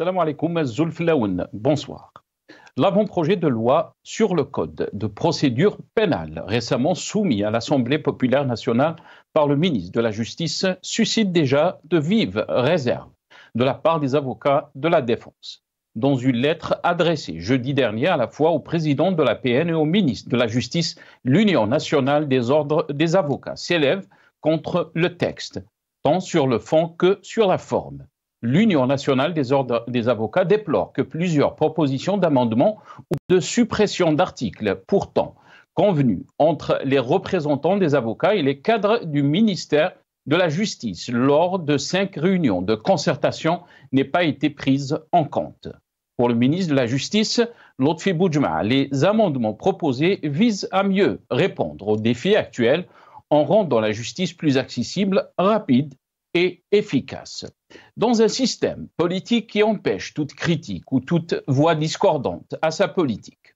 Salam alaikum, Zulflaoun. Bonsoir. L'avant-projet de loi sur le code de procédure pénale, récemment soumis à l'Assemblée populaire nationale par le ministre de la Justice, suscite déjà de vives réserves de la part des avocats de la défense. Dans une lettre adressée jeudi dernier à la fois au président de l'APN et au ministre de la Justice, l'Union nationale des ordres des avocats s'élève contre le texte, tant sur le fond que sur la forme. L'Union nationale des ordres des avocats déplore que plusieurs propositions d'amendement ou de suppression d'articles pourtant convenus entre les représentants des avocats et les cadres du ministère de la Justice lors de 5 réunions de concertation n'aient pas été prises en compte. Pour le ministre de la Justice, Lotfi Boudjma, les amendements proposés visent à mieux répondre aux défis actuels en rendant la justice plus accessible, rapide et efficace. Dans un système politique qui empêche toute critique ou toute voix discordante à sa politique,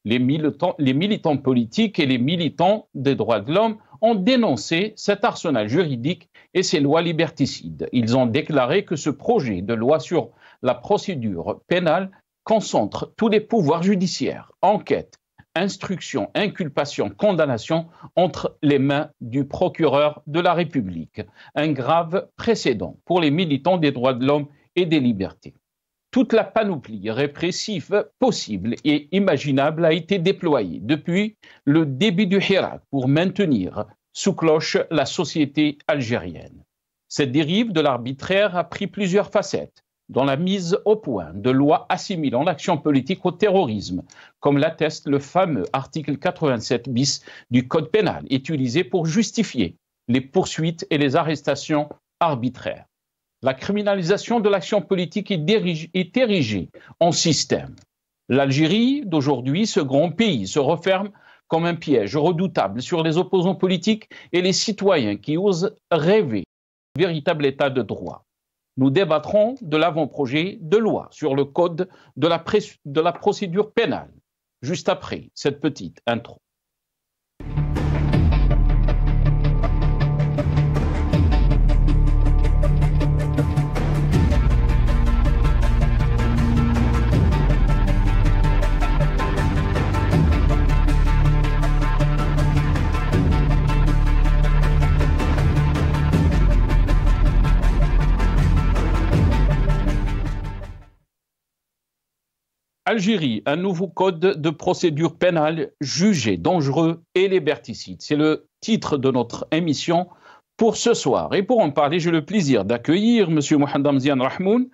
les militants politiques et les militants des droits de l'homme ont dénoncé cet arsenal juridique et ces lois liberticides. Ils ont déclaré que ce projet de loi sur la procédure pénale concentre tous les pouvoirs judiciaires, enquête, instruction, inculpation, condamnation entre les mains du procureur de la République. Un grave précédent pour les militants des droits de l'homme et des libertés. Toute la panoplie répressive possible et imaginable a été déployée depuis le début du Hirak pour maintenir sous cloche la société algérienne. Cette dérive de l'arbitraire a pris plusieurs facettes, dans la mise au point de lois assimilant l'action politique au terrorisme, comme l'atteste le fameux article 87 bis du Code pénal, utilisé pour justifier les poursuites et les arrestations arbitraires. La criminalisation de l'action politique est érigée en système. L'Algérie d'aujourd'hui, ce grand pays, se referme comme un piège redoutable sur les opposants politiques et les citoyens qui osent rêver d'un véritable état de droit. Nous débattrons de l'avant-projet de loi sur le code de la procédure pénale, juste après cette petite intro. Algérie, un nouveau code de procédure pénale jugé dangereux et liberticide. C'est le titre de notre émission pour ce soir. Et pour en parler, j'ai le plaisir d'accueillir M. Mohamed Zian Rahmoun,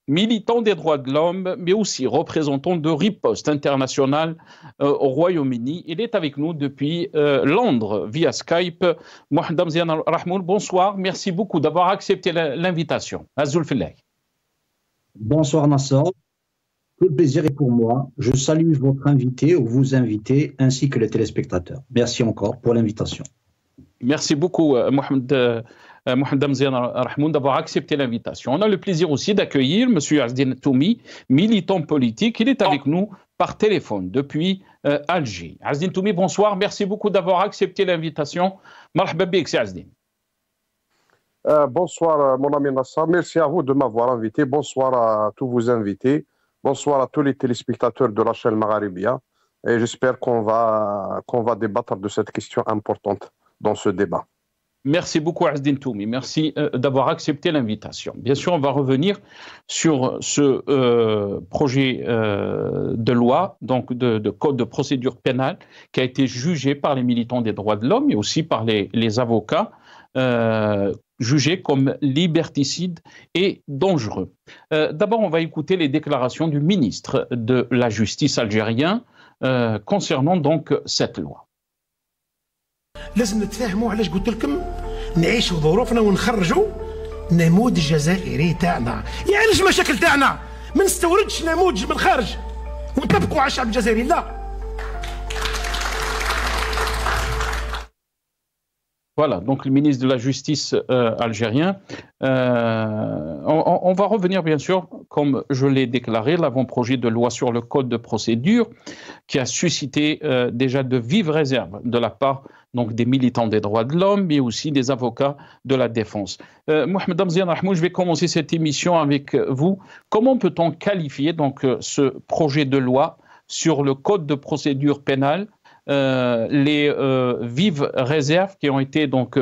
militant des droits de l'homme, mais aussi représentant de Riposte International au Royaume-Uni. Il est avec nous depuis Londres via Skype. Mohamed Zian Rahmoun, bonsoir. Merci beaucoup d'avoir accepté l'invitation. Azul Filay. Bonsoir Nassar. Tout le plaisir est pour moi. Je salue votre invité ou vous invitez ainsi que les téléspectateurs. Merci encore pour l'invitation. Merci beaucoup Mohamed Mzian Rahmoun d'avoir accepté l'invitation. On a le plaisir aussi d'accueillir M. Azdine Toumi, militant politique. Il est avec nous par téléphone depuis Alger. Azdine Toumi, bonsoir. Merci beaucoup d'avoir accepté l'invitation. Marhaba bik, Azdine. Bonsoir mon ami Nassar. Merci à vous de m'avoir invité. Bonsoir à tous vos invités. Bonsoir à tous les téléspectateurs de la chaîne Magharibia et j'espère qu'on va débattre de cette question importante dans ce débat. Merci beaucoup Azdine Toumi, merci d'avoir accepté l'invitation. Bien sûr, on va revenir sur ce projet de loi, donc de code de procédure pénale, qui a été jugé par les militants des droits de l'homme et aussi par les avocats, jugé comme liberticide et dangereux. D'abord, on va écouter les déclarations du ministre de la Justice algérien concernant donc cette loi. لازم نتفاهموا علاش قلت لكم نعيشوا ظروفنا ونخرجوا نموذج جزائري تاعنا، يعني علاش المشاكل تاعنا ما نستوردش نموذج من الخارج ونطبقوا على الشعب الجزائري. لا. Voilà, donc le ministre de la Justice algérien. On va revenir, bien sûr, comme je l'ai déclaré, l'avant-projet de loi sur le code de procédure qui a suscité déjà de vives réserves de la part donc, des militants des droits de l'homme, mais aussi des avocats de la défense. Mohamed Amzian Rahmou, je vais commencer cette émission avec vous. Comment peut-on qualifier donc, ce projet de loi sur le code de procédure pénale, les vives réserves qui ont été donc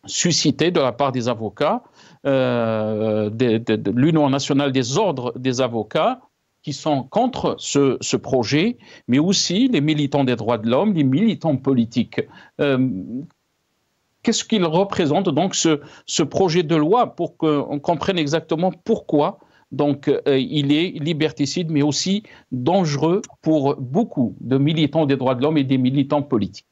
suscitées de la part des avocats, de l'Union nationale des ordres des avocats, qui sont contre ce projet, mais aussi les militants des droits de l'homme, les militants politiques. Qu'est-ce qu'il représente donc ce projet de loi pour qu'on comprenne exactement pourquoi donc, il est liberticide, mais aussi dangereux pour beaucoup de militants des droits de l'homme et des militants politiques?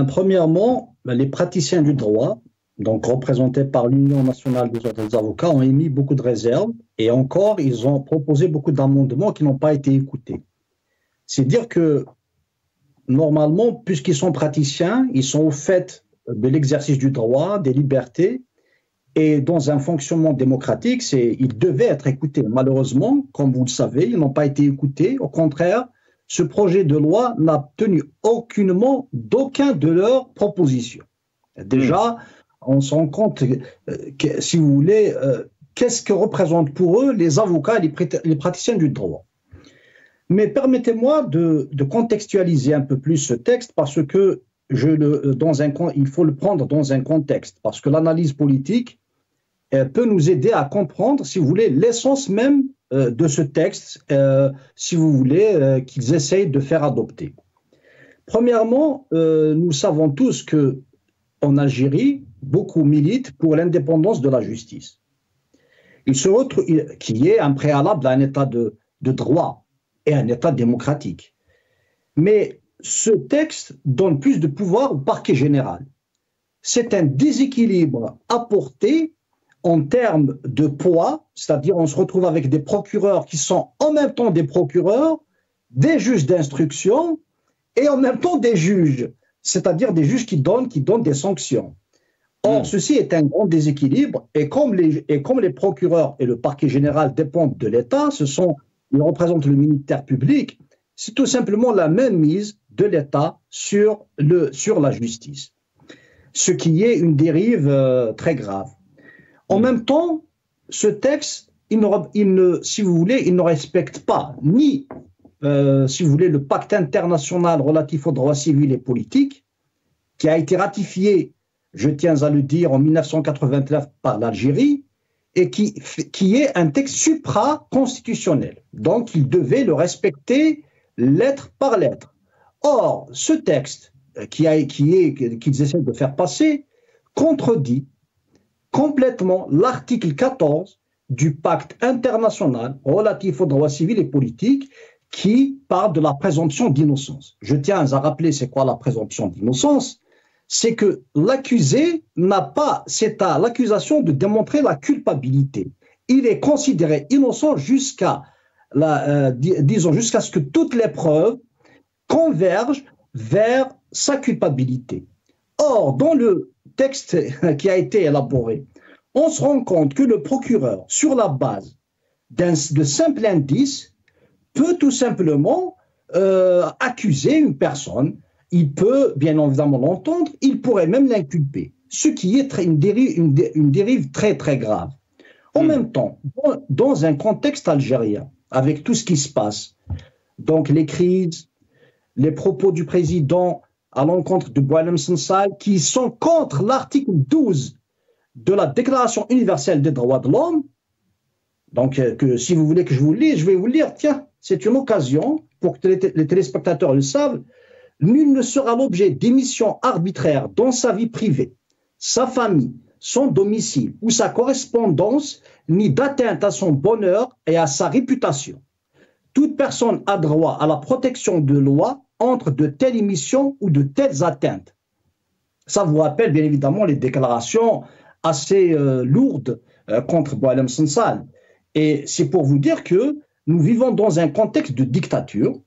Premièrement, les praticiens du droit, donc représentés par l'Union nationale des ordres des avocats, ont émis beaucoup de réserves et encore, ils ont proposé beaucoup d'amendements qui n'ont pas été écoutés. C'est dire que, normalement, puisqu'ils sont praticiens, ils sont au fait de l'exercice du droit, des libertés, et dans un fonctionnement démocratique, ils devaient être écoutés. Malheureusement, comme vous le savez, ils n'ont pas été écoutés. Au contraire, ce projet de loi n'a tenu aucunement d'aucun de leurs propositions. Déjà, on se rend compte que, si vous voulez, qu'est-ce que représentent pour eux les avocats et les praticiens du droit. Mais permettez-moi de contextualiser un peu plus ce texte parce que il faut le prendre dans un contexte, parce que l'analyse politique peut nous aider à comprendre, si vous voulez, l'essence même de ce texte, si vous voulez, qu'ils essayent de faire adopter. Premièrement, nous savons tous qu'en Algérie, beaucoup militent pour l'indépendance de la justice, qui est un préalable à un état de droit et un état démocratique. Mais ce texte donne plus de pouvoir au parquet général. C'est un déséquilibre apporté en termes de poids, c'est-à-dire on se retrouve avec des procureurs qui sont en même temps des procureurs, des juges d'instruction et en même temps des juges, c'est-à-dire des juges qui donnent des sanctions. Or, ceci est un grand déséquilibre et comme les procureurs et le parquet général dépendent de l'État, ils représentent le ministère public, c'est tout simplement la même mise de l'État sur la justice, ce qui est une dérive très grave. En même temps, ce texte, si vous voulez, il ne respecte pas ni, si vous voulez, le pacte international relatif aux droits civils et politiques, qui a été ratifié, je tiens à le dire, en 1989 par l'Algérie, et qui est un texte supra-constitutionnel. Donc, il devait le respecter lettre par lettre. Or, ce texte qu'ils essaient de faire passer contredit complètement l'article 14 du pacte international relatif aux droits civils et politiques qui parle de la présomption d'innocence. Je tiens à rappeler c'est quoi la présomption d'innocence. C'est que l'accusé c'est à l'accusation de démontrer la culpabilité. Il est considéré innocent jusqu'à ce que toutes les preuves convergent vers sa culpabilité. Or, dans le texte qui a été élaboré, on se rend compte que le procureur, sur la base de simples indices, peut tout simplement accuser une personne. Il peut bien évidemment l'entendre, il pourrait même l'inculper, ce qui est une dérive très très grave. En même temps, dans un contexte algérien, avec tout ce qui se passe, donc les crises, les propos du président à l'encontre de Boualem Sansal, qui sont contre l'article 12 de la Déclaration universelle des droits de l'homme, donc si vous voulez que je vous le lise, je vais vous le lire, tiens, c'est une occasion pour que les téléspectateurs le savent. Nul ne sera l'objet d'émissions arbitraires dans sa vie privée, sa famille, son domicile ou sa correspondance, ni d'atteinte à son bonheur et à sa réputation. Toute personne a droit à la protection de loi entre de telles émissions ou de telles atteintes. Ça vous rappelle bien évidemment les déclarations assez lourdes contre Boualem Sansal. Et c'est pour vous dire que nous vivons dans un contexte de dictature,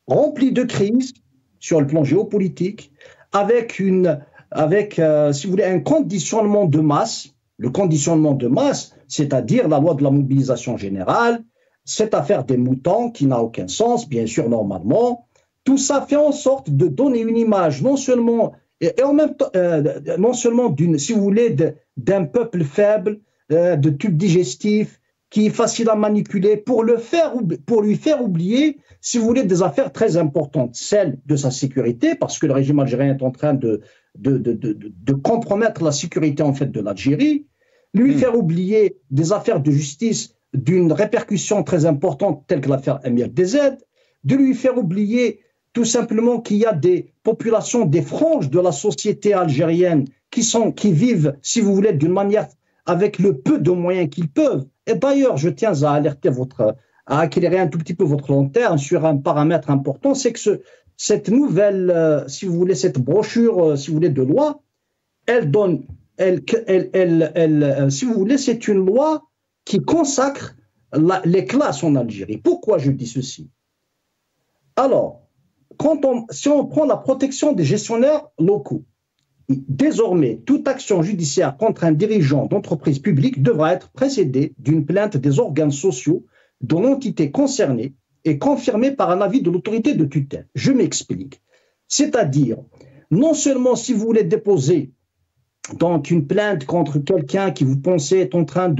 rempli de crises, sur le plan géopolitique, avec si vous voulez, un conditionnement de masse. Le conditionnement de masse, c'est-à-dire la loi de la mobilisation générale, cette affaire des moutons qui n'a aucun sens, bien sûr, normalement. Tout ça fait en sorte de donner une image non seulement et en même temps, non seulement si vous voulez, d'un peuple faible, de tube digestif, qui est facile à manipuler pour lui faire oublier, si vous voulez, des affaires très importantes, celle de sa sécurité, parce que le régime algérien est en train de compromettre la sécurité en fait de l'Algérie, lui faire oublier des affaires de justice d'une répercussion très importante telle que l'affaire Amir DZ, de lui faire oublier tout simplement qu'il y a des populations, des franges de la société algérienne qui vivent, si vous voulez, d'une manière avec le peu de moyens qu'ils peuvent. Et d'ailleurs, je tiens à alerter à éclairer un tout petit peu votre lanterne sur un paramètre important, c'est que cette nouvelle, si vous voulez, cette brochure, si vous voulez, de loi, si vous voulez, c'est une loi qui consacre les classes en Algérie. Pourquoi je dis ceci? Alors, si on prend la protection des gestionnaires locaux, désormais, toute action judiciaire contre un dirigeant d'entreprise publique devra être précédée d'une plainte des organes sociaux de l'entité concernée et confirmée par un avis de l'autorité de tutelle. Je m'explique. C'est-à-dire, non seulement si vous voulez déposer donc une plainte contre quelqu'un qui vous pensez est en train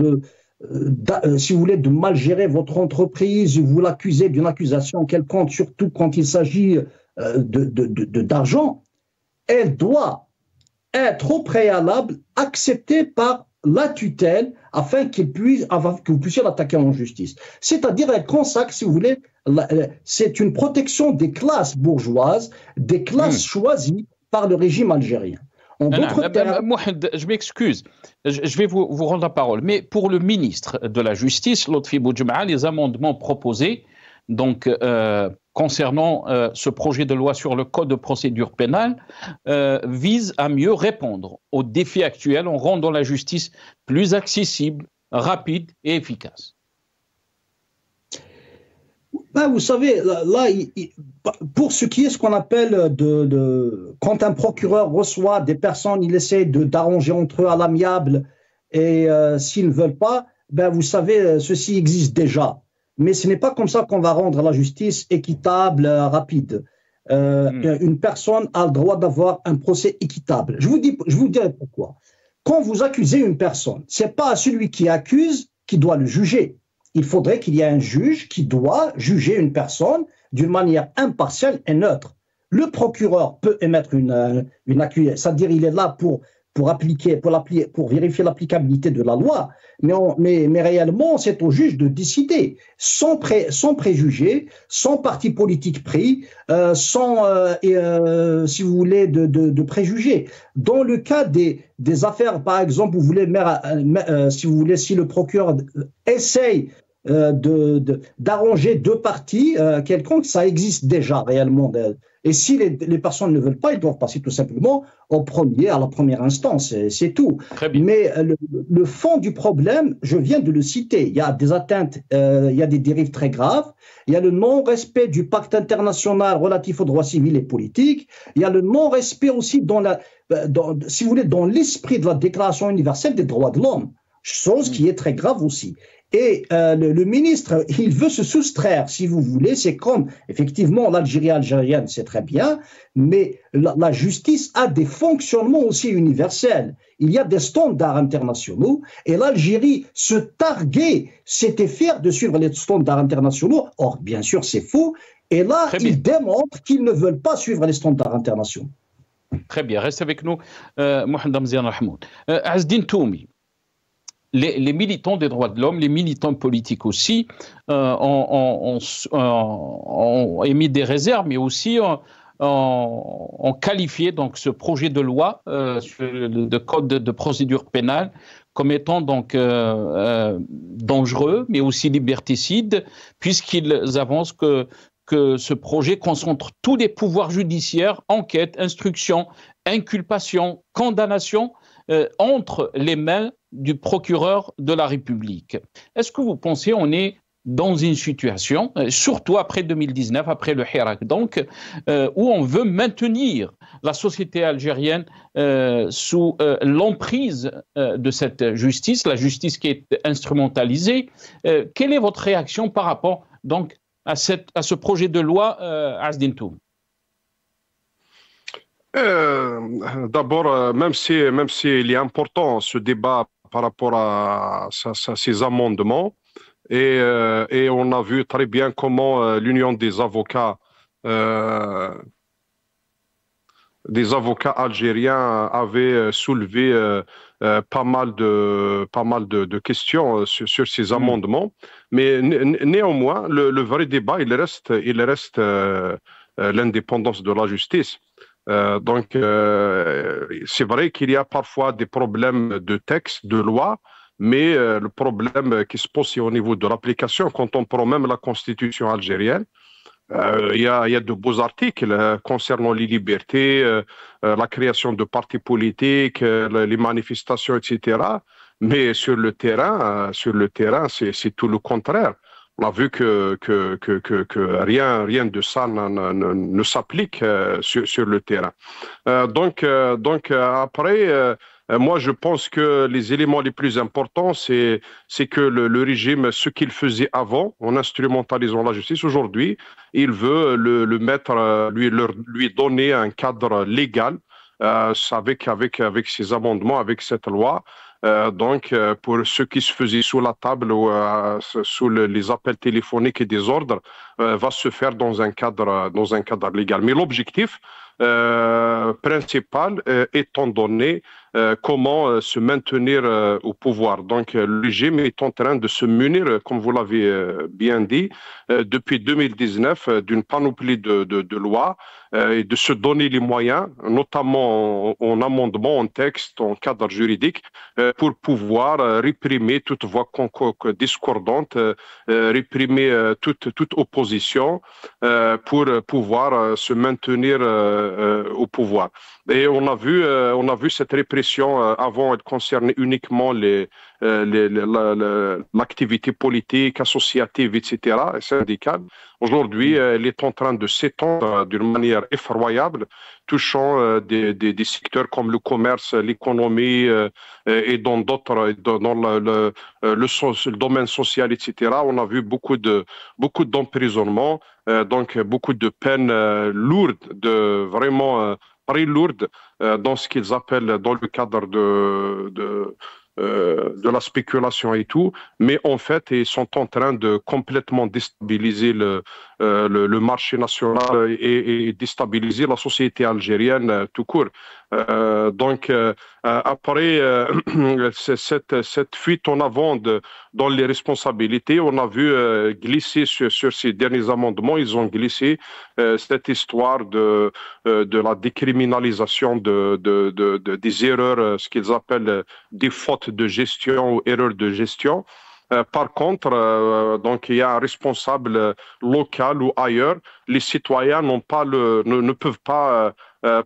si vous voulez, de mal gérer votre entreprise, vous l'accusez d'une accusation quelconque, surtout quand il s'agit d'argent, elle doit être au préalable acceptée par la tutelle afin que vous puissiez l'attaquer en justice. C'est-à-dire, elle consacre, si vous voulez, c'est une protection des classes bourgeoises, des classes choisies par le régime algérien. Mohamed, je m'excuse, je vais vous rendre la parole, mais pour le ministre de la Justice, Lotfi Boudjema'a, les amendements proposés donc, concernant ce projet de loi sur le code de procédure pénale visent à mieux répondre aux défis actuels en rendant la justice plus accessible, rapide et efficace. Ben, vous savez, là, pour ce qui est ce qu'on appelle quand un procureur reçoit des personnes, il essaie d'arranger entre eux à l'amiable et s'ils ne veulent pas, ben, vous savez, ceci existe déjà. Mais ce n'est pas comme ça qu'on va rendre la justice équitable, rapide. Une personne a le droit d'avoir un procès équitable. Je vous dirai pourquoi. Quand vous accusez une personne, ce n'est pas celui qui accuse qui doit le juger. Il faudrait qu'il y ait un juge qui doit juger une personne d'une manière impartiale et neutre. Le procureur peut émettre une accusation, c'est-à-dire il est là pour vérifier l'applicabilité de la loi, mais réellement, c'est au juge de décider, sans préjugés, sans parti politique pris, si vous voulez, de préjugés. Dans le cas des affaires, par exemple, si vous voulez, si le procureur essaye d'arranger deux parties quelconques, ça existe déjà réellement. Et si les personnes ne veulent pas, ils doivent passer tout simplement à la première instance, c'est tout. Mais le fond du problème, je viens de le citer, il y a des atteintes, il y a des dérives très graves, il y a le non-respect du pacte international relatif aux droits civils et politiques, il y a le non-respect aussi si vous voulez, dans l'esprit de la Déclaration universelle des droits de l'homme, chose qui est très grave aussi. Et le ministre, il veut se soustraire, si vous voulez. C'est comme, effectivement, l'Algérie algérienne, c'est très bien, mais la justice a des fonctionnements aussi universels. Il y a des standards internationaux, et l'Algérie se targuait, s'était fière de suivre les standards internationaux. Or, bien sûr, c'est faux. Et là, ils démontrent qu'ils ne veulent pas suivre les standards internationaux. Très bien. Reste avec nous, Mohamed Mziane Rahmoud. Azdine Toumi. Les militants des droits de l'homme, les militants politiques aussi, ont émis des réserves, mais aussi ont qualifié donc ce projet de loi de code de procédure pénale comme étant donc dangereux, mais aussi liberticide, puisqu'ils avancent que ce projet concentre tous les pouvoirs judiciaires, enquête, instruction, inculpation, condamnation, entre les mains du procureur de la République. Est-ce que vous pensez qu'on est dans une situation, surtout après 2019, après le Hirak, donc, où on veut maintenir la société algérienne sous l'emprise de cette justice, la justice qui est instrumentalisée. Quelle est votre réaction par rapport donc, à ce projet de loi, Azdin Toum? D'abord, même si il est important ce débat par rapport à ces amendements, et on a vu très bien comment l'Union des avocats algériens avait soulevé pas mal de questions sur ces amendements. Mais néanmoins, le vrai débat, il reste l'indépendance de la justice. Donc, c'est vrai qu'il y a parfois des problèmes de texte, de loi, mais le problème qui se pose c'est au niveau de l'application. Quand on prend même la constitution algérienne, il y a de beaux articles concernant les libertés, la création de partis politiques, les manifestations, etc. Mais sur le terrain, c'est tout le contraire. On a vu que rien de ça ne s'applique sur le terrain. Donc après, moi je pense que les éléments les plus importants, c'est que le régime, ce qu'il faisait avant, en instrumentalisant la justice, aujourd'hui, il veut le mettre, lui donner un cadre légal avec ces amendements, avec cette loi. Donc, pour ce qui se faisait sous la table ou sous les appels téléphoniques et des ordres, va se faire dans un cadre légal. Mais l'objectif principal étant donné comment se maintenir au pouvoir. Donc, le régime est en train de se munir, comme vous l'avez bien dit, depuis 2019, d'une panoplie de lois et de se donner les moyens, notamment en amendement, en texte, en cadre juridique, pour pouvoir réprimer toute voix discordante, réprimer toute opposition, pour pouvoir se maintenir au pouvoir. Et on a vu cette répression avant, elle concernait uniquement l'activité politique, associative, etc., et syndicale. Aujourd'hui, elle est en train de s'étendre d'une manière effroyable, touchant des secteurs comme le commerce, l'économie et dans d'autres, dans le domaine social, etc. On a vu beaucoup d'emprisonnements, donc beaucoup de peines lourdes, vraiment très lourdes dans ce qu'ils appellent dans le cadre de la spéculation et tout, mais en fait, ils sont en train de complètement déstabiliser le marché national et déstabiliser la société algérienne tout court. Donc, après cette fuite en avant dans les responsabilités, on a vu glisser sur ces derniers amendements, ils ont glissé cette histoire de la décriminalisation des erreurs, ce qu'ils appellent des fautes de gestion ou erreurs de gestion. Par contre, donc il y a un responsable local ou ailleurs. Les citoyens ne peuvent pas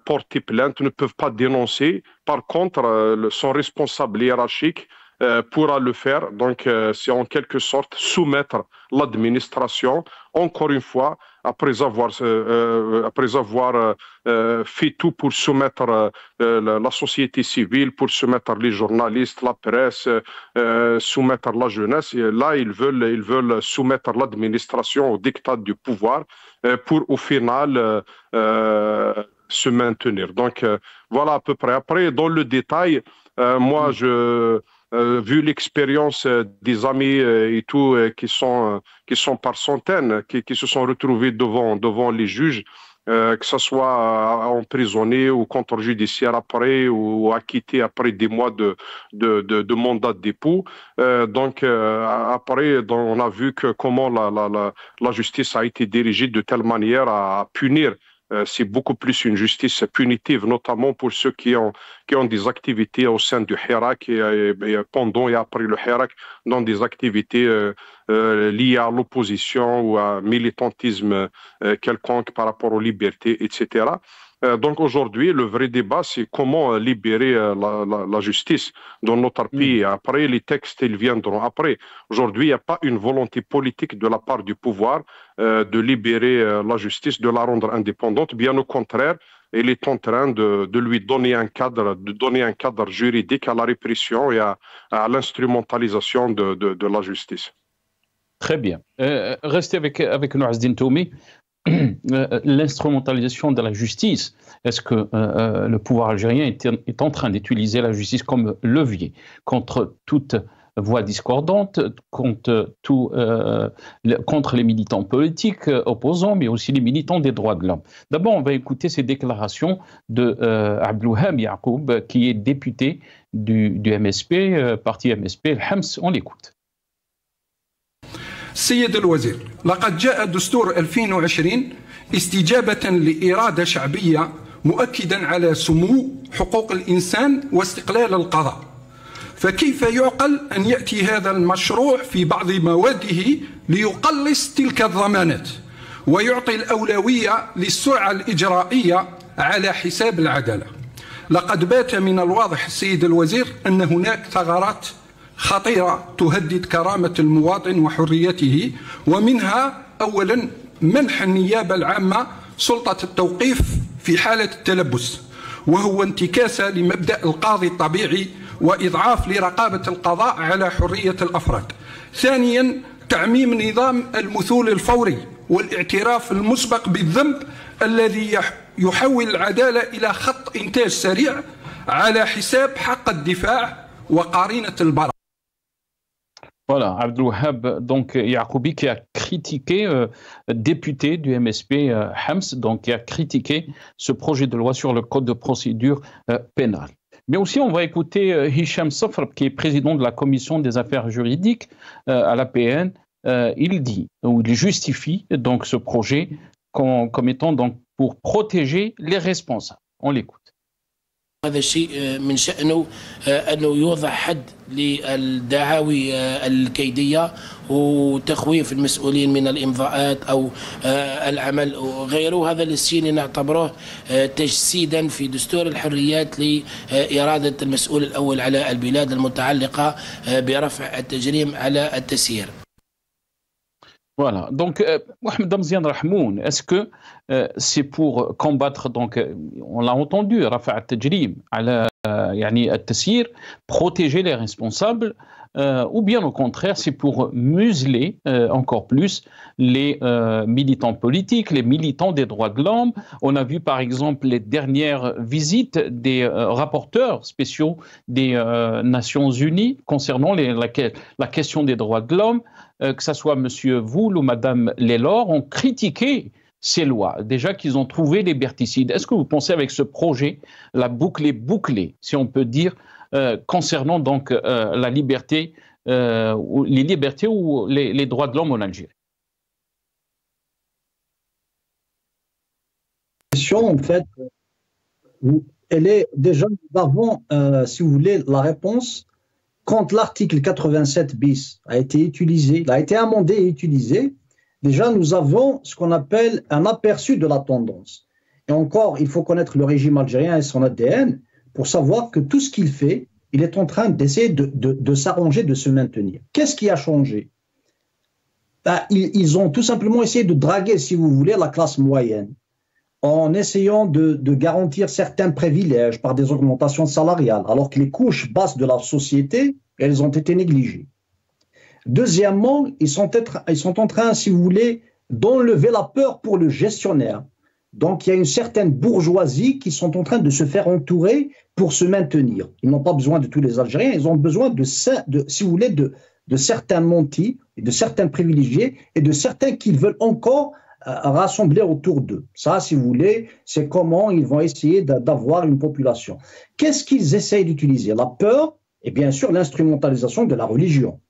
porter plainte, ne peuvent pas dénoncer. Par contre, son responsable hiérarchique pourra le faire. Donc, c'est en quelque sorte soumettre l'administration, encore une fois, après avoir fait tout pour soumettre la société civile, pour soumettre les journalistes, la presse, soumettre la jeunesse. Et là, ils veulent soumettre l'administration au diktat du pouvoir pour, au final, se maintenir. Donc, voilà à peu près. Après, dans le détail, moi, vu l'expérience des amis et tout, qui sont par centaines, qui se sont retrouvés devant les juges, que ce soit emprisonnés ou contre judiciaire après ou acquittés après des mois de mandat de dépôt. Donc après, on a vu comment la justice a été dirigée de telle manière à punir. C'est beaucoup plus une justice punitive, notamment pour ceux qui ont des activités au sein du Hirak et pendant et après le Hirak, dans des activités liées à l'opposition ou à un militantisme quelconque par rapport aux libertés, etc. Donc aujourd'hui, le vrai débat, c'est comment libérer la justice dans notre pays. Après, les textes, ils viendront après. Aujourd'hui, il n'y a pas une volonté politique de la part du pouvoir de libérer la justice, de la rendre indépendante. Bien au contraire, il est en train de lui donner un cadre juridique à la répression et à l'instrumentalisation de la justice. Très bien. Restez avec nous, Azdine Toumi. L'instrumentalisation de la justice, est-ce que le pouvoir algérien est en train d'utiliser la justice comme levier contre toute voix discordante, contre les militants politiques opposants, mais aussi les militants des droits de l'homme? D'abord, on va écouter ces déclarations de Abdelouhab Yacoub, qui est député du MSP, parti MSP, le Hams. On l'écoute. سيد الوزير، لقد جاء دستور 2020 استجابة لإرادة شعبية مؤكدا على سمو حقوق الإنسان واستقلال القضاء. فكيف يعقل أن يأتي هذا المشروع في بعض مواده ليقلص تلك الضمانات ويعطي الأولوية للسرعة الإجرائية على حساب العدالة؟ لقد بات من الواضح سيد الوزير أن هناك ثغرات خطيرة تهدد كرامة المواطن وحريته، ومنها أولا منح النيابة العامة سلطة التوقيف في حالة التلبس، وهو انتكاسة لمبدأ القاضي الطبيعي وإضعاف لرقابة القضاء على حرية الأفراد. ثانيا تعميم نظام المثول الفوري والاعتراف المسبق بالذنب الذي يحول العدالة إلى خط إنتاج سريع على حساب حق الدفاع وقرينة البراءة. Voilà, Abdelouhab donc Yacoubi, qui a critiqué, député du MSP Hams, donc qui a critiqué ce projet de loi sur le code de procédure pénale. Mais aussi, on va écouter Hicham Safr, qui est président de la commission des affaires juridiques à l'APN. Il dit, ou il justifie donc ce projet comme étant donc pour protéger les responsables. On l'écoute. هذا الشيء من شأنه أنه يوضع حد للدعاوي الكيدية وتخويف المسؤولين من الإمضاءات أو العمل وغيره. هذا الشيء نعتبره تجسيدا في دستور الحريات لإرادة المسؤول الأول على البلاد المتعلقة برفع التجريم على التسيير. Voilà, donc Mohamed Damzian Rahmoun, est-ce que c'est pour combattre, donc on l'a entendu, Rafa' al-Tajrim, yani al-Tassir, protéger les responsables, ou bien au contraire, c'est pour museler encore plus les militants politiques, les militants des droits de l'homme? On a vu par exemple les dernières visites des rapporteurs spéciaux des Nations Unies concernant la question des droits de l'homme, que ce soit M. Voul ou Mme Lelor, ont critiqué ces lois, déjà qu'ils ont trouvé liberticides. Est-ce que vous pensez avec ce projet, la boucle est bouclée, si on peut dire, concernant donc la liberté, les libertés ou les droits de l'homme en Algérie? En fait, elle est déjà, nous avons, si vous voulez, la réponse quand l'article 87 bis a été utilisé, il a été amendé et utilisé. Déjà, nous avons ce qu'on appelle un aperçu de la tendance. Et encore, il faut connaître le régime algérien et son ADN pour savoir que tout ce qu'il fait, il est en train d'essayer de s'arranger, de se maintenir. Qu'est-ce qui a changé? Ils ont tout simplement essayé de draguer, si vous voulez, la classe moyenne, en essayant de garantir certains privilèges par des augmentations salariales, alors que les couches basses de la société, elles ont été négligées. Deuxièmement, ils sont en train, si vous voulez, d'enlever la peur pour le gestionnaire. Donc, il y a une certaine bourgeoisie qui sont en train de se faire entourer pour se maintenir. Ils n'ont pas besoin de tous les Algériens, ils ont besoin si vous voulez, de certains nantis, et de certains privilégiés, et de certains qu'ils veulent encore rassembler autour d'eux. Ça, si vous voulez, c'est comment ils vont essayer d'avoir une population. Qu'est-ce qu'ils essayent d'utiliser? La peur et bien sûr l'instrumentalisation de la religion.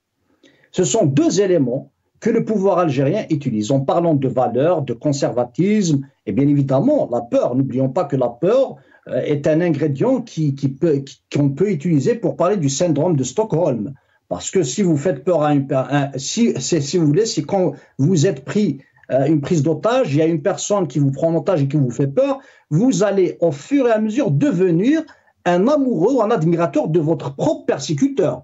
Ce sont deux éléments que le pouvoir algérien utilise en parlant de valeurs, de conservatisme et bien évidemment la peur. N'oublions pas que la peur est un ingrédient qu'on peut utiliser pour parler du syndrome de Stockholm, Parce que si vous faites peur à si vous voulez, c'est quand vous êtes pris une prise d'otage, il y a une personne qui vous prend en otage et qui vous fait peur, vous allez au fur et à mesure devenir un amoureux, un admirateur de votre propre persécuteur.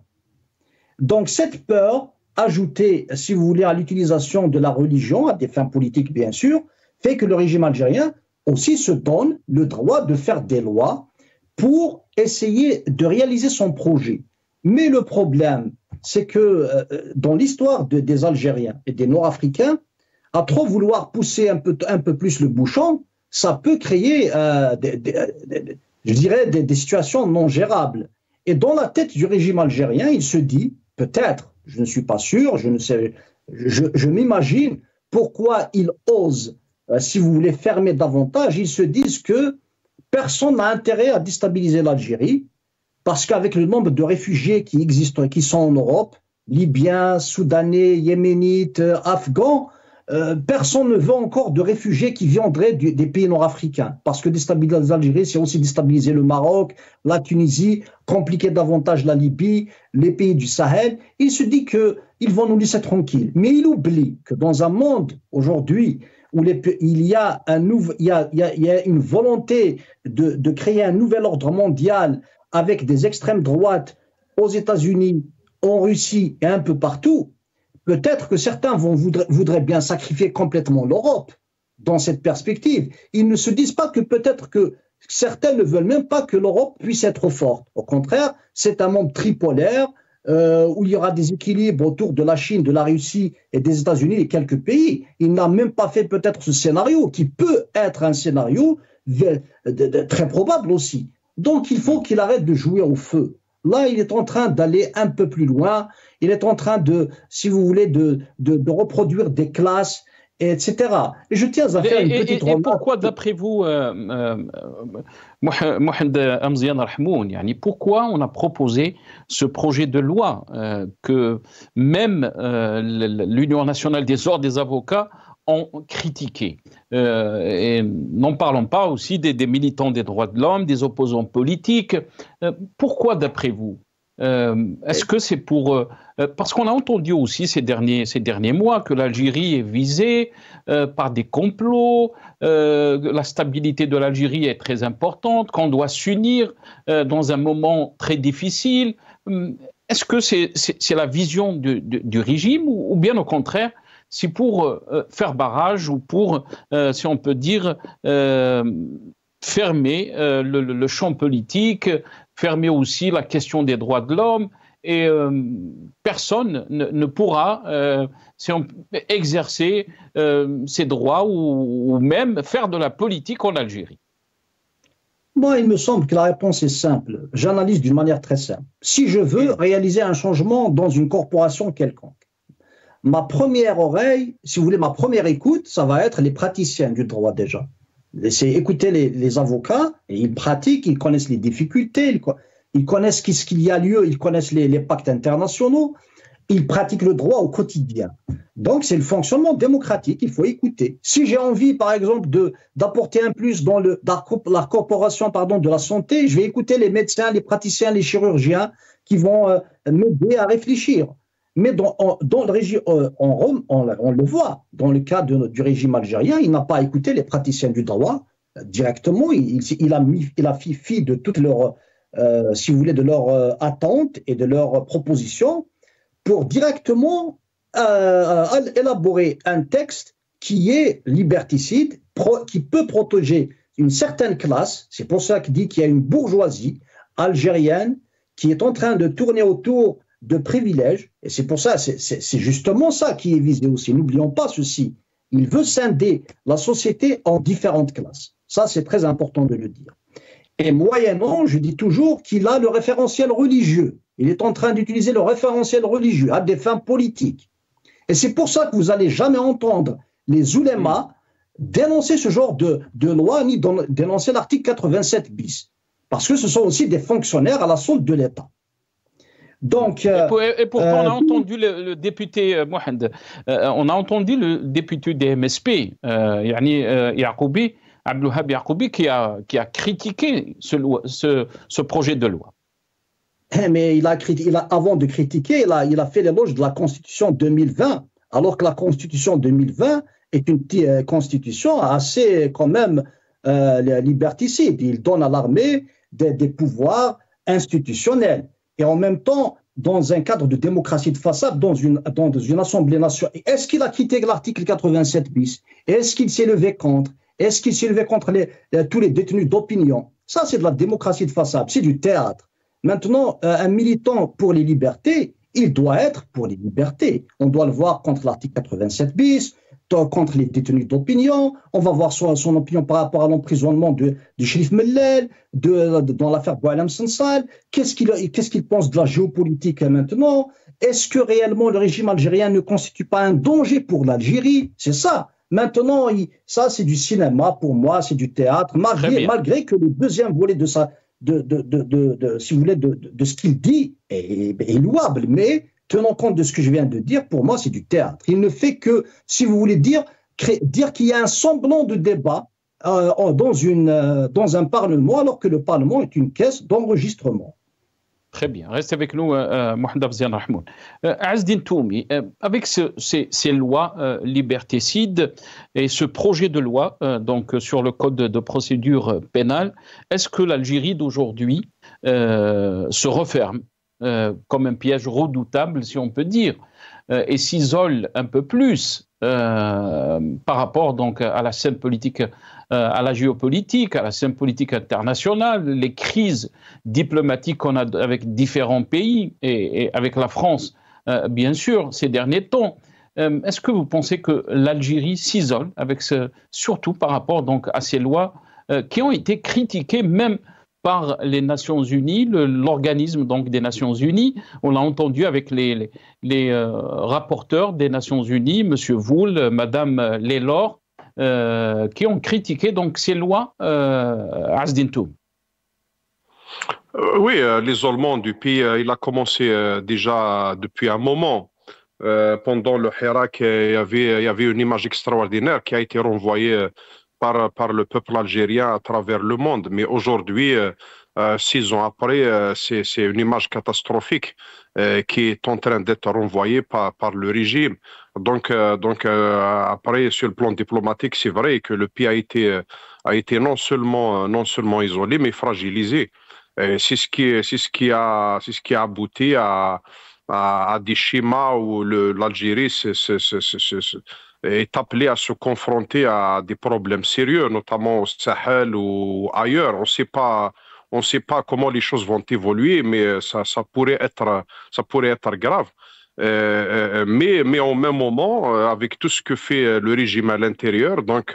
Donc cette peur, ajoutée, si vous voulez, à l'utilisation de la religion, à des fins politiques bien sûr, fait que le régime algérien aussi se donne le droit de faire des lois pour essayer de réaliser son projet. Mais le problème, c'est que dans l'histoire des Algériens et des Nord-Africains, à trop vouloir pousser un peu plus le bouchon, ça peut créer, je dirais, des situations non gérables. Et dans la tête du régime algérien, il se dit, peut-être, je ne suis pas sûr, je ne sais, je m'imagine pourquoi ils osent, si vous voulez, fermer davantage. Ils se disent que personne n'a intérêt à déstabiliser l'Algérie, parce qu'avec le nombre de réfugiés qui existent, qui sont en Europe, Libyens, Soudanais, Yéménites, Afghans, personne ne veut encore de réfugiés qui viendraient des pays nord-africains. Parce que déstabiliser l'Algérie, c'est aussi déstabiliser le Maroc, la Tunisie, compliquer davantage la Libye, les pays du Sahel. Il se dit qu'ils vont nous laisser tranquilles. Mais il oublie que dans un monde aujourd'hui où il y a une volonté de créer un nouvel ordre mondial avec des extrêmes droites aux États-Unis, en Russie et un peu partout, peut-être que certains voudraient bien sacrifier complètement l'Europe dans cette perspective. Ils ne se disent pas que peut-être que certains ne veulent même pas que l'Europe puisse être forte. Au contraire, c'est un monde tripolaire où il y aura des équilibres autour de la Chine, de la Russie et des États-Unis et quelques pays. Il n'a même pas fait peut-être ce scénario, qui peut être un scénario très probable aussi. Donc il faut qu'il arrête de jouer au feu. Là, il est en train d'aller un peu plus loin. Il est en train de, si vous voulez, de reproduire des classes, etc. Et je tiens à faire une petite remarque. Et pourquoi, d'après vous, Mohamed Amzian Rahmoun, pourquoi on a proposé ce projet de loi que même l'Union nationale des ordres des avocats ont critiqué. Et n'en parlons pas aussi des militants des droits de l'homme, des opposants politiques. Pourquoi, d'après vous? Est-ce que c'est pour... parce qu'on a entendu aussi ces derniers mois que l'Algérie est visée par des complots, la stabilité de l'Algérie est très importante, qu'on doit s'unir dans un moment très difficile. Est-ce que c'est la vision du régime ou bien au contraire c'est pour faire barrage ou pour, si on peut dire, fermer le champ politique, fermer aussi la question des droits de l'homme, et personne ne pourra exercer ses droits ou même faire de la politique en Algérie. Moi, il me semble que la réponse est simple. J'analyse d'une manière très simple. Si je veux réaliser un changement dans une corporation quelconque, ma première oreille, si vous voulez, ma première écoute, ça va être les praticiens du droit déjà. C'est écouter les avocats, et ils pratiquent, ils connaissent les difficultés, ils connaissent ce qu'il y a lieu, ils connaissent les pactes internationaux, ils pratiquent le droit au quotidien. Donc c'est le fonctionnement démocratique, il faut écouter. Si j'ai envie, par exemple, d'apporter un plus dans la corporation de la santé, je vais écouter les médecins, les praticiens, les chirurgiens qui vont m'aider à réfléchir. Mais dans le régime, on le voit, dans le cas du régime algérien, il n'a pas écouté les praticiens du droit directement. Il a fait fi de toutes leurs, si vous voulez, de leurs attentes et de leurs propositions pour directement élaborer un texte qui est liberticide, qui peut protéger une certaine classe. C'est pour ça qu'il dit qu'il y a une bourgeoisie algérienne qui est en train de tourner autour de privilèges, et c'est pour ça, c'est justement ça qui est visé aussi. N'oublions pas ceci. Il veut scinder la société en différentes classes. Ça, c'est très important de le dire. Et moyennant, je dis toujours qu'il a le référentiel religieux. Il est en train d'utiliser le référentiel religieux à des fins politiques. Et c'est pour ça que vous n'allez jamais entendre les oulémas dénoncer ce genre de loi, ni dénoncer l'article 87 bis. Parce que ce sont aussi des fonctionnaires à la solde de l'État. Donc, et pourtant, on a entendu le député Mohamed, on a entendu le député des MSP, Yacoubi, Abdelwahab Yacoubi, qui a critiqué ce projet de loi. Mais avant de critiquer, il a fait l'éloge de la Constitution 2020, alors que la Constitution 2020 est une constitution assez quand même liberticide. Il donne à l'armée des pouvoirs institutionnels. Et en même temps, dans un cadre de démocratie de façade, dans une Assemblée nationale, est-ce qu'il a quitté l'article 87 bis? Est-ce qu'il s'est levé contre? Est-ce qu'il s'est levé contre tous les détenus d'opinion? Ça, c'est de la démocratie de façade, c'est du théâtre. Maintenant, un militant pour les libertés, il doit être pour les libertés. On doit le voir contre l'article 87 bis, contre les détenus d'opinion. On va voir son opinion par rapport à l'emprisonnement de Cherif Mellel, dans l'affaire Boualem Sansal. Qu'est-ce qu'il pense de la géopolitique maintenant? Est-ce que réellement le régime algérien ne constitue pas un danger pour l'Algérie? C'est ça. Maintenant, ça c'est du cinéma pour moi, c'est du théâtre, malgré que le deuxième volet de ça, si vous voulez, de ce qu'il dit est louable, mais tenant compte de ce que je viens de dire, pour moi, c'est du théâtre. Il ne fait que, si vous voulez dire qu'il y a un semblant de débat dans un parlement, alors que le parlement est une caisse d'enregistrement. Très bien. Restez avec nous, Mohamed Afzian Rahmoun. Azzdine Toumi, avec ces lois liberticides et ce projet de loi donc sur le code de procédure pénale, est-ce que l'Algérie d'aujourd'hui se referme comme un piège redoutable, si on peut dire, et s'isole un peu plus par rapport donc à la scène politique, à la géopolitique, à la scène politique internationale, les crises diplomatiques qu'on a avec différents pays et avec la France, bien sûr, ces derniers temps. Est-ce que vous pensez que l'Algérie s'isole surtout par rapport donc à ces lois qui ont été critiquées même par les Nations Unies, l'organisme donc des Nations Unies? On l'a entendu avec les rapporteurs des Nations Unies, M. Woul, Mme Lelor, qui ont critiqué donc ces lois, Azzdine Toumi. Oui, l'isolement du pays, il a commencé déjà depuis un moment. Pendant le Hirak, il y avait une image extraordinaire qui a été renvoyée par le peuple algérien à travers le monde. Mais aujourd'hui, 6 ans après, c'est une image catastrophique qui est en train d'être renvoyée par le régime. Donc après, sur le plan diplomatique, c'est vrai que le pays a été non seulement isolé, mais fragilisé. C'est ce qui a abouti à des schémas où l'Algérie est appelée à se confronter à des problèmes sérieux, notamment au Sahel ou ailleurs. On ne sait pas comment les choses vont évoluer, mais ça pourrait être grave. Mais au même moment, avec tout ce que fait le régime à l'intérieur, donc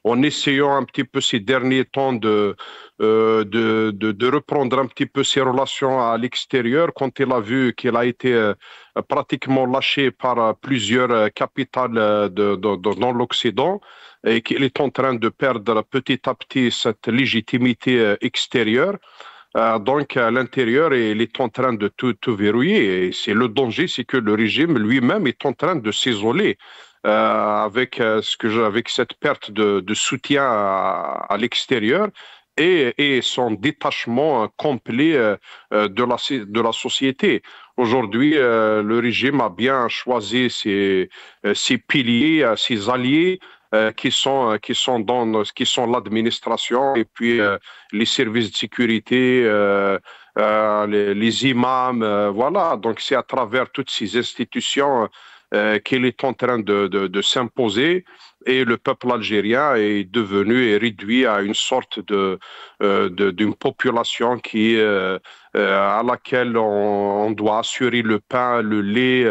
en essayant un petit peu ces derniers temps de reprendre un petit peu ses relations à l'extérieur, quand il a vu qu'il a été pratiquement lâché par plusieurs capitales dans l'Occident et qu'il est en train de perdre petit à petit cette légitimité extérieure. Donc à l'intérieur, il est en train de tout verrouiller. Et c'est le danger, c'est que le régime lui-même est en train de s'isoler avec cette perte de soutien à l'extérieur et son détachement complet de la société. Aujourd'hui, le régime a bien choisi ses piliers, ses alliés, qui sont l'administration et puis les services de sécurité, les imams, voilà. Donc c'est à travers toutes ces institutions qu'il est en train de s'imposer, et le peuple algérien est réduit à une sorte d'une population à laquelle on doit assurer le pain, le lait,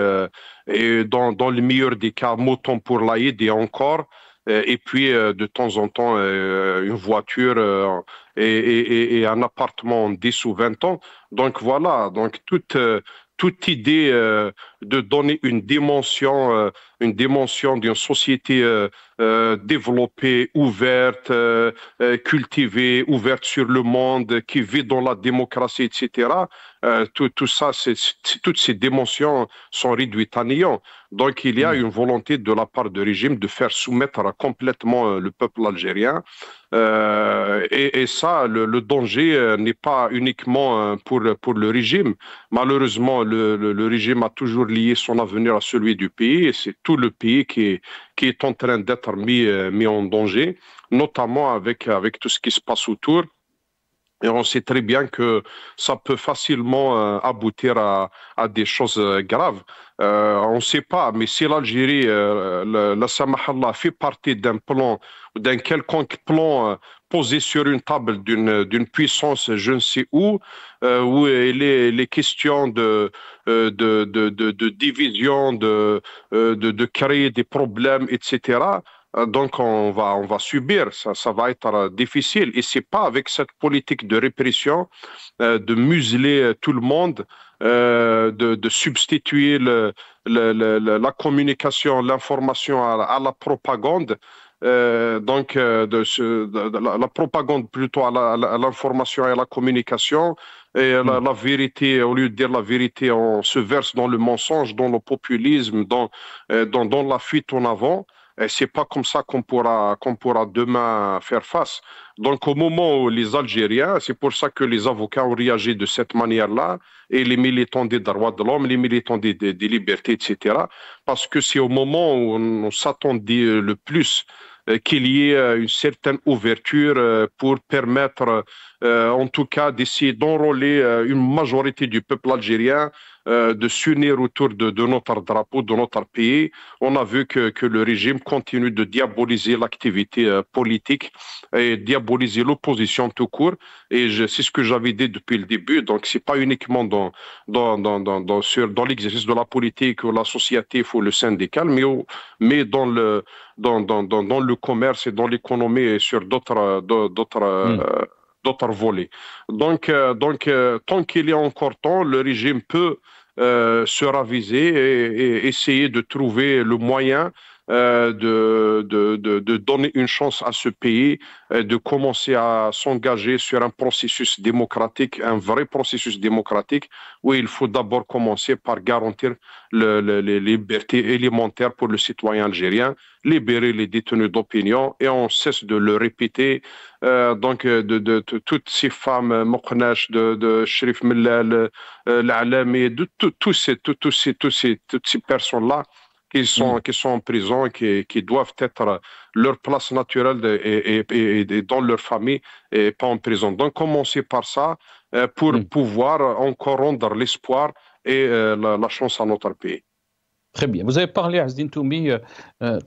et dans le meilleur des cas, mouton pour l'Aïd et encore. Et puis de temps en temps une voiture et un appartement en 10 ou 20 ans. Donc voilà, donc toute idée de donner une dimension d'une société développée, ouverte, cultivée, ouverte sur le monde, qui vit dans la démocratie, etc. Tout ça, toutes ces dimensions sont réduites à néant. Donc il y a une volonté de la part du régime de faire soumettre complètement le peuple algérien Et ça, le danger n'est pas uniquement pour le régime. Malheureusement, le régime a toujours lié son avenir à celui du pays et c'est tout le pays qui est en train d'être mis en danger, notamment avec tout ce qui se passe autour. Et on sait très bien que ça peut facilement aboutir à des choses graves. On ne sait pas, mais si l'Algérie, la Samahallah, fait partie d'un plan, d'un quelconque plan posé sur une table d'une puissance je ne sais où les questions de division, de créer des problèmes, etc., donc on va subir, ça va être difficile. Et c'est pas avec cette politique de répression, de museler tout le monde, de substituer la communication, l'information à la propagande. La propagande plutôt à l'information et à la communication. Et la vérité, au lieu de dire la vérité, on se verse dans le mensonge, dans le populisme, dans la fuite en avant. Et c'est pas comme ça qu'on pourra demain faire face. Donc, au moment où les Algériens, c'est pour ça que les avocats ont réagi de cette manière-là, et les militants des droits de l'homme, les militants des libertés, etc. Parce que c'est au moment où on s'attendait le plus qu'il y ait une certaine ouverture pour permettre, en tout cas, d'essayer d'enrôler une majorité du peuple algérien, de s'unir autour de notre drapeau, de notre pays. On a vu que le régime continue de diaboliser l'activité politique et diaboliser l'opposition tout court. Et c'est ce que j'avais dit depuis le début. Donc, c'est pas uniquement dans l'exercice de la politique ou l'associatif ou le syndical, mais dans le commerce et dans l'économie et sur d'autres volets. Donc, tant qu'il y a encore temps, le régime peut se raviser et essayer de trouver le moyen de donner une chance à ce pays, de commencer à s'engager sur un processus démocratique, un vrai processus démocratique, où il faut d'abord commencer par garantir les libertés élémentaires pour le citoyen algérien, libérer les détenus d'opinion, et on cesse de le répéter. Donc, de toutes ces femmes, Mokhnesh, de Sherif Mellal, l'Alami, de toutes ces personnes-là, qui sont en prison, qui doivent être leur place naturelle et dans leur famille et pas en prison. Donc, commencer par ça pour pouvoir encore rendre l'espoir et la chance à notre pays. Très bien. Vous avez parlé, Azzedine Toumi,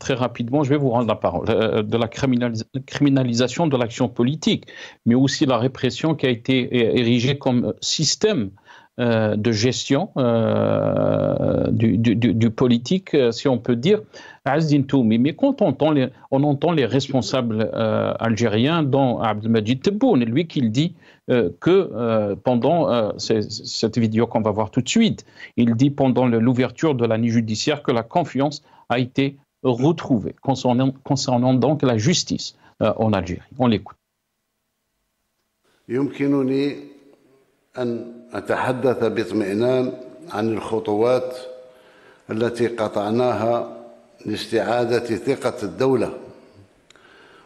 très rapidement, je vais vous rendre la parole, de la criminalisation de l'action politique, mais aussi la répression qui a été érigée comme système de gestion du politique, si on peut dire, Azzedine Toumi. Mais quand on entend les responsables algériens, dont Abdelmadjid Tebboune, lui qui dit que pendant cette vidéo qu'on va voir tout de suite, il dit pendant l'ouverture de l'année judiciaire que la confiance a été retrouvée concernant donc la justice en Algérie. On l'écoute. أن أتحدث باطمئنان عن الخطوات التي قطعناها لاستعادة ثقة الدولة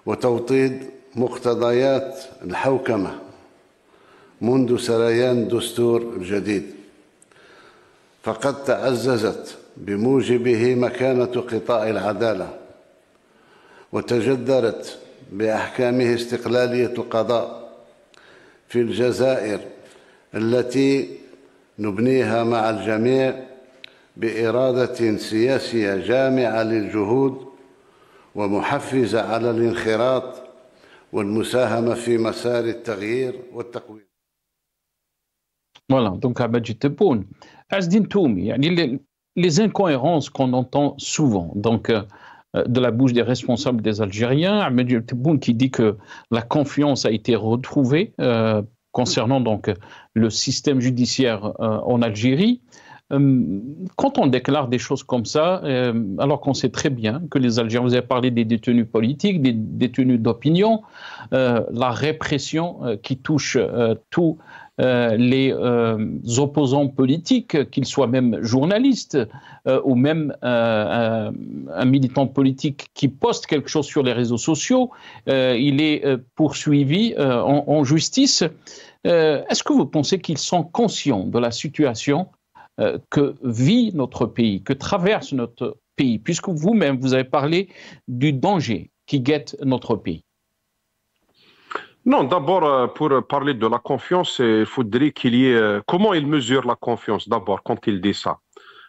وتوطيد مقتضيات الحوكمة منذ سريان الدستور الجديد، فقد تعززت بموجبه مكانة قطاع العدالة وتجدرت بأحكامه استقلالية القضاء في الجزائر التي نبنيها مع الجميع بإرادة سياسية جامعة للجهود ومحفزة على الانخراط والمساهمة في مسار التغيير والتقويم. Voilà, donc Abdelmadjid Tebboune. Azzedine Toumi, les incohérences qu'on entend souvent, donc de la bouche des responsables des Algériens, Abdelmadjid Tebboune qui dit que la confiance a été retrouvée concernant donc le système judiciaire en Algérie. Quand on déclare des choses comme ça, alors qu'on sait très bien que les Algériens, vous avez parlé des détenus politiques, des détenus d'opinion, la répression qui touche tous les opposants politiques, qu'ils soient même journalistes ou même un militant politique qui poste quelque chose sur les réseaux sociaux, il est poursuivi en justice. Est-ce que vous pensez qu'ils sont conscients de la situation que vit notre pays, que traverse notre pays, puisque vous-même, vous avez parlé du danger qui guette notre pays? Non, d'abord, pour parler de la confiance, il faudrait qu'il y ait... Comment il mesure la confiance, d'abord, quand il dit ça?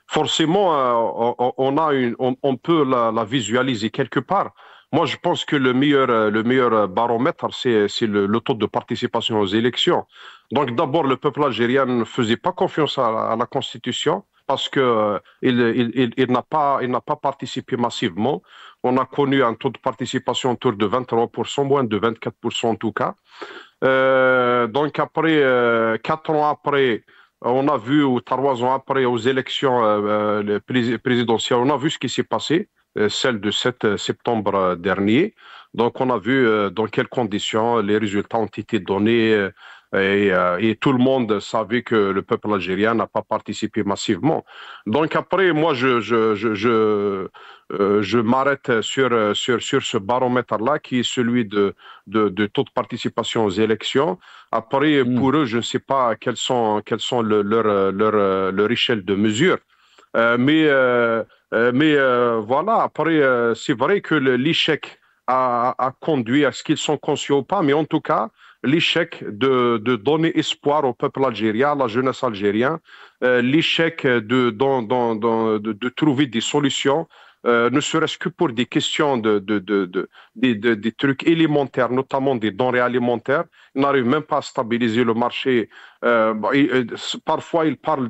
Forcément, on peut la visualiser quelque part. Moi, je pense que le meilleur baromètre, c'est le taux de participation aux élections. Donc, d'abord, le peuple algérien ne faisait pas confiance à la Constitution parce qu'il n'a pas participé massivement. On a connu un taux de participation autour de 23%, moins de 24% en tout cas. Donc, après, 4 ans après, on a vu, ou 3 ans après, aux élections présidentielles, on a vu ce qui s'est passé. Celle de 7 septembre dernier. Donc, on a vu dans quelles conditions les résultats ont été donnés et tout le monde savait que le peuple algérien n'a pas participé massivement. Donc, après, moi, je m'arrête sur ce baromètre-là qui est celui de taux de participation aux élections. Après, pour eux, je ne sais pas quelles sont leur échelle de mesure. Mais voilà, après, c'est vrai que l'échec a conduit à ce qu'ils sont conscients ou pas, mais en tout cas, l'échec de donner espoir au peuple algérien, à la jeunesse algérienne, l'échec de trouver des solutions, ne serait-ce que pour des questions des trucs élémentaires, notamment des denrées alimentaires. Ils n'arrivent même pas à stabiliser le marché. Parfois, ils parlent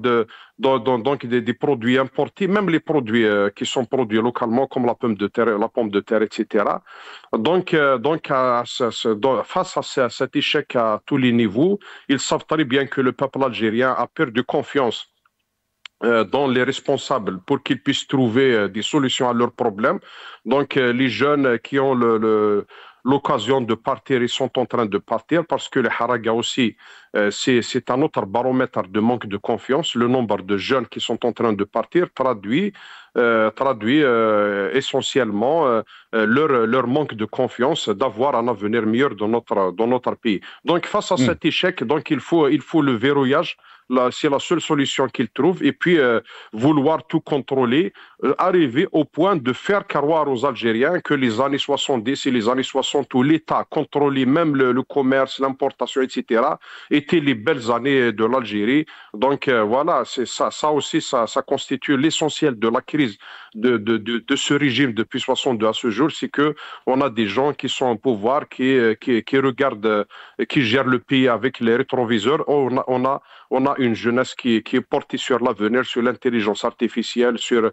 donc des produits importés, même les produits qui sont produits localement, comme la pomme de terre, etc. Donc, face à cet échec à tous les niveaux, ils savent très bien que le peuple algérien a perdu confiance dans les responsables pour qu'ils puissent trouver des solutions à leurs problèmes. Donc, les jeunes qui ont l'occasion de partir, ils sont en train de partir parce que les haragas aussi, c'est un autre baromètre de manque de confiance. Le nombre de jeunes qui sont en train de partir traduit essentiellement leur manque de confiance d'avoir un avenir meilleur dans notre pays. Donc, face à cet échec, donc il faut le verrouillage. C'est la seule solution qu'ils trouvent. Et puis, vouloir tout contrôler, arriver au point de faire croire aux Algériens que les années 70 et les années 60 où l'État contrôlait même le commerce, l'importation, etc., étaient les belles années de l'Algérie. Donc, voilà, c'est ça aussi, ça constitue l'essentiel de la crise de ce régime depuis 62 à ce jour, c'est qu'on a des gens qui sont au pouvoir, qui regardent, qui gèrent le pays avec les rétroviseurs. On a une jeunesse qui est portée sur l'avenir, sur l'intelligence artificielle, sur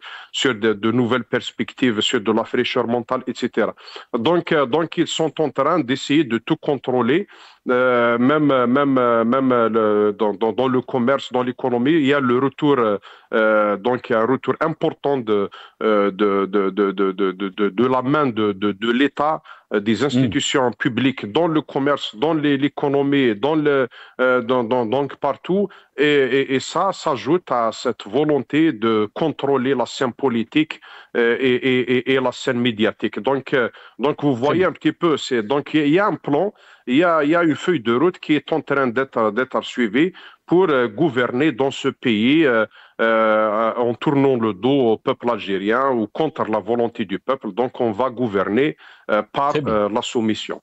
de nouvelles perspectives, sur de la fraîcheur mentale, etc. Donc ils sont en train d'essayer de tout contrôler, même dans le commerce, dans l'économie. Il y a le retour, donc un retour important de la main de l'État, des institutions publiques dans le commerce, dans l'économie, donc partout, et ça s'ajoute à cette volonté de contrôler la scène politique et la scène médiatique. Donc vous voyez un petit peu, donc il y a un plan, il y a une feuille de route qui est en train d'être suivie pour gouverner dans ce pays en tournant le dos au peuple algérien ou contre la volonté du peuple. Donc on va gouverner par la soumission.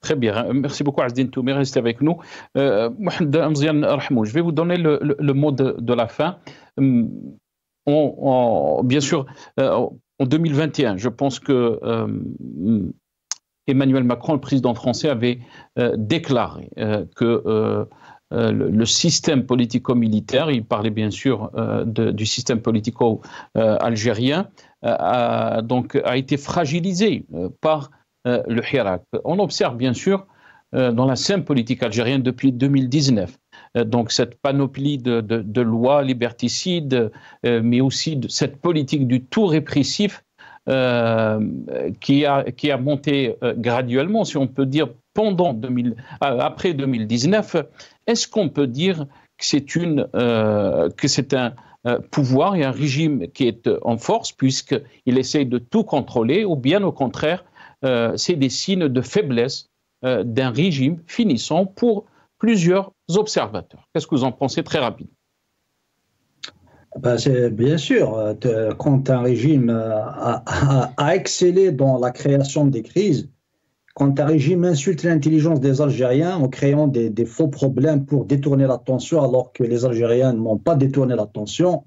Très bien. Merci beaucoup, Azdine Toumi. Restez avec nous. Mohamed Amzian Rahmou, je vais vous donner le mot de la fin. Bien sûr, en 2021, je pense que Emmanuel Macron, le président français, avait déclaré que le système politico-militaire, il parlait bien sûr du système politico-algérien, a été fragilisé par le Hirak. On observe bien sûr dans la scène politique algérienne depuis 2019, donc cette panoplie de lois liberticides, mais aussi de cette politique du tout répressif qui a monté graduellement, si on peut dire, après 2019. Est-ce qu'on peut dire que c'est un pouvoir et un régime qui est en force puisqu'il essaye de tout contrôler, ou bien au contraire, c'est des signes de faiblesse d'un régime finissant pour plusieurs observateurs? Qu'est-ce que vous en pensez très rapidement? C'est bien sûr, quand un régime a excellé dans la création des crises, quand un régime insulte l'intelligence des Algériens en créant des faux problèmes pour détourner l'attention alors que les Algériens n'ont pas détourné l'attention,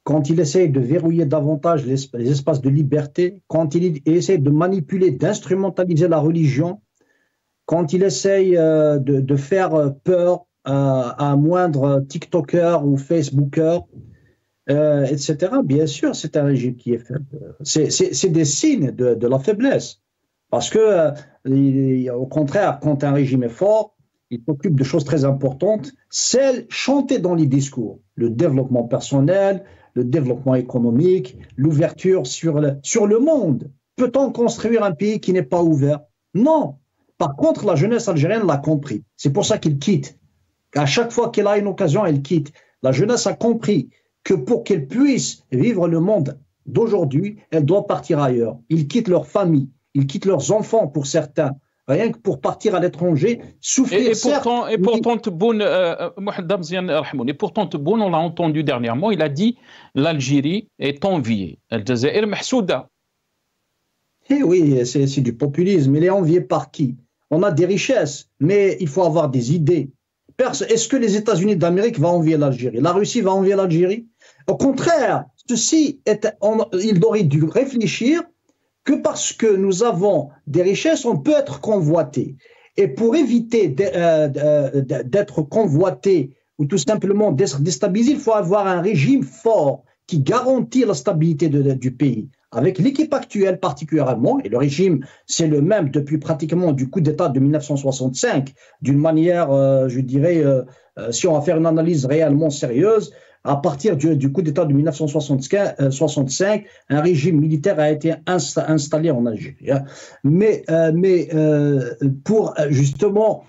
quand il essaye de verrouiller davantage les espaces de liberté, quand il essaye de manipuler, d'instrumentaliser la religion, quand il essaye de faire peur à un moindre TikToker ou Facebooker, etc., bien sûr, c'est un régime qui est faible. C'est des signes de la faiblesse. Parce que, au contraire, quand un régime est fort, il s'occupe de choses très importantes, celles chantées dans les discours. Le développement personnel, le développement économique, l'ouverture sur le monde. Peut-on construire un pays qui n'est pas ouvert? Non. Par contre, la jeunesse algérienne l'a compris. C'est pour ça qu'il quitte. À chaque fois qu'elle a une occasion, elle quitte. La jeunesse a compris que pour qu'elle puisse vivre le monde d'aujourd'hui, elle doit partir ailleurs. Ils quittent leur famille. Ils quittent leurs enfants pour certains, rien que pour partir à l'étranger, souffrir. Et pourtant, Tebboune, on l'a entendu dernièrement, il a dit l'Algérie est enviée. Al-Jazair mahsouda. Eh oui, c'est du populisme. Il est envié par qui? On a des richesses, mais il faut avoir des idées. Est-ce que les États-Unis d'Amérique vont envier l'Algérie? La Russie va envier l'Algérie? Au contraire, il aurait dû réfléchir que parce que nous avons des richesses, on peut être convoité. Et pour éviter d'être convoité ou tout simplement d'être déstabilisé, il faut avoir un régime fort qui garantit la stabilité du pays. Avec l'équipe actuelle particulièrement, et le régime c'est le même depuis pratiquement du coup d'État de 1965, d'une manière, je dirais, si on va faire une analyse réellement sérieuse, à partir du coup d'État de 1965, un régime militaire a été installé en Algérie. Mais pour justement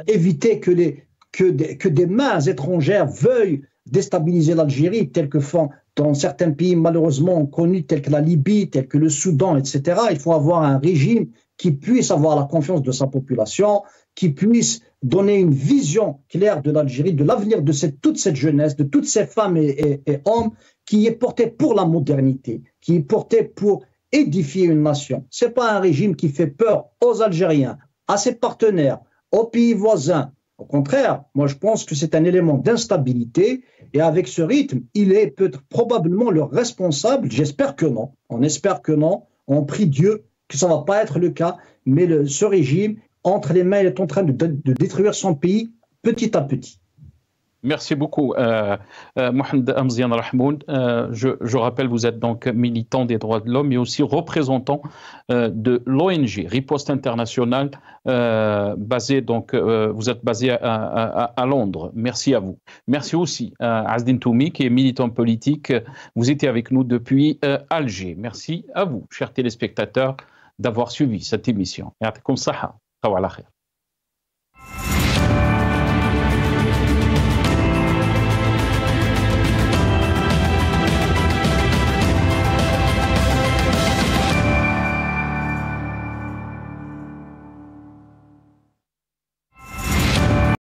éviter que des mains étrangères veuillent déstabiliser l'Algérie, tel que font dans certains pays malheureusement connus, tels que la Libye, tels que le Soudan, etc., il faut avoir un régime qui puisse avoir la confiance de sa population, qui puisse donner une vision claire de l'Algérie, de l'avenir de toute cette jeunesse, de toutes ces femmes et hommes, qui est porté pour la modernité, qui est porté pour édifier une nation. Ce n'est pas un régime qui fait peur aux Algériens, à ses partenaires, aux pays voisins. Au contraire, moi je pense que c'est un élément d'instabilité et avec ce rythme, il est probablement le responsable, j'espère que non, on espère que non, on prie Dieu que ça ne va pas être le cas, mais ce régime, entre les mains, il est en train de détruire son pays petit à petit. Merci beaucoup, Mohamed Amzian Rahmoun. Je rappelle, vous êtes donc militant des droits de l'homme, mais aussi représentant de l'ONG Riposte Internationale, vous êtes basé à Londres. Merci à vous. Merci aussi à Azdine Toumi, qui est militant politique. Vous étiez avec nous depuis Alger. Merci à vous, chers téléspectateurs, d'avoir suivi cette émission. Ya'atikum saha.